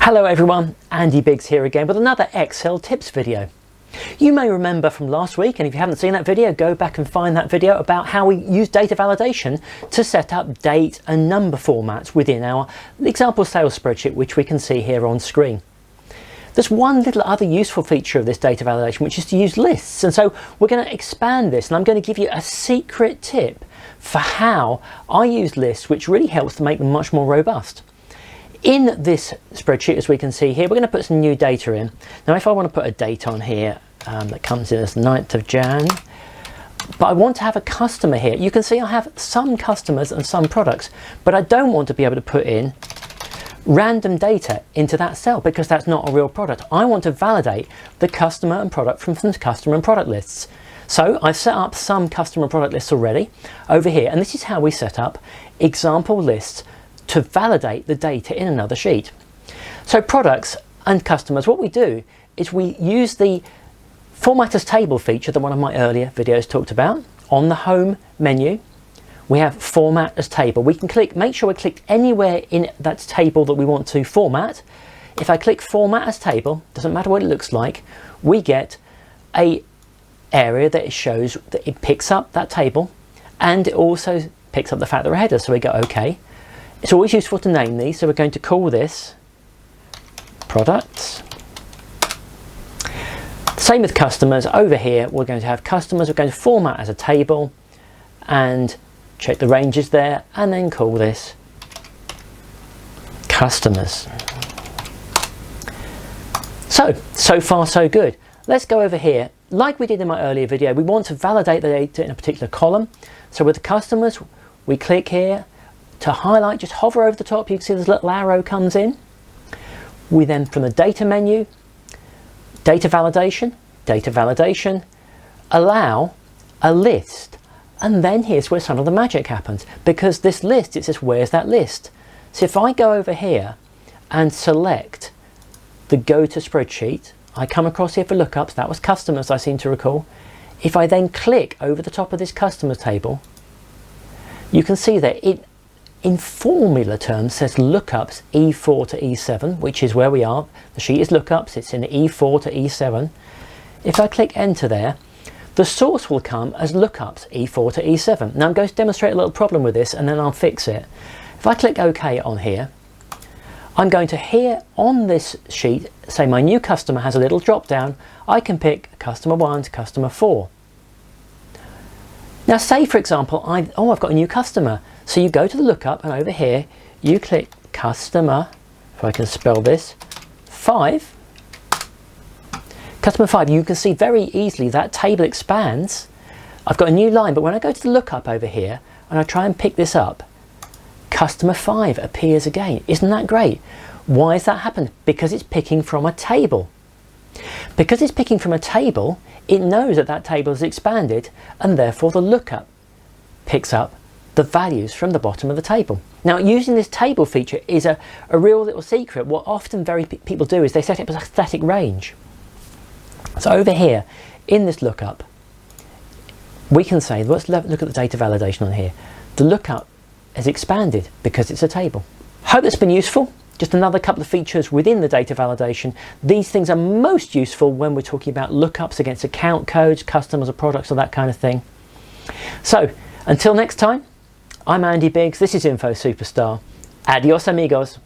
Hello everyone, Andy Biggs here again with another Excel tips video. You may remember from last week, and if you haven't seen that video, go back and find that video about how we use data validation to set up date and number formats within our example sales spreadsheet, which we can see here on screen. There's one little other useful feature of this data validation, which is to use lists. And so we're going to expand this, and I'm going to give you a secret tip for how I use lists, which really helps to make them much more robust. In this spreadsheet, as we can see here, we're going to put some new data in. Now, if I want to put a date on here that comes in as 9th of Jan, but I want to have a customer here. You can see I have some customers and some products, but I don't want to be able to put in random data into that cell because that's not a real product. I want to validate the customer and product from some customer and product lists. So I've set up some customer and product lists already over here, and this is how we set up example lists to validate the data in another sheet. So products and customers, what we do is we use the format as table feature that one of my earlier videos talked about. On the home menu, we have format as table. We can make sure we click anywhere in that table that we want to format. If I click format as table, doesn't matter what it looks like, we get a area that it shows that it picks up that table, and it also picks up the fact that we're headers. So we go okay. It's always useful to name these, so we're going to call this products. Same with customers. Over here we're going to have customers, we're going to format as a table and check the ranges there, and then call this customers. So far so good. Let's go over here. Like we did in my earlier video, we want to validate the data in a particular column. So with the customers, we click here to highlight, just hover over the top, you can see this little arrow comes in. We then, from the data menu, data validation, allow a list. And then here's where some of the magic happens, because this list, it says, where's that list? So if I go over here and select the go to spreadsheet, I come across here for lookups, that was customers I seem to recall. If I then click over the top of this customer table, you can see that it in formula terms says lookups E4 to E7, which is where we are. The sheet is lookups, it's in E4 to E7. If I click enter there, the source will come as lookups E4 to E7. Now I'm going to demonstrate a little problem with this and then I'll fix it. If I click OK on here, I'm going to here on this sheet say my new customer has a little drop down. I can pick customer 1 to customer 4. Now say for example, I've got a new customer. So you go to the lookup and over here you click customer, if I can spell this, 5. Customer 5, you can see very easily that table expands. I've got a new line, but when I go to the lookup over here and I try and pick this up, customer 5 appears again. Isn't that great? Why has that happened? Because it's picking from a table. Because it's picking from a table, it knows that that table has expanded, and therefore the lookup picks up the values from the bottom of the table. Now using this table feature is a real little secret. What often people do is they set up a static range. So over here in this lookup we can say, let's look at the data validation on here. The lookup has expanded because it's a table. Hope that's been useful. Just another couple of features within the data validation. These things are most useful when we're talking about lookups against account codes, customers or products or that kind of thing. So until next time, I'm Andy Biggs, this is Info Superstar. Adios amigos.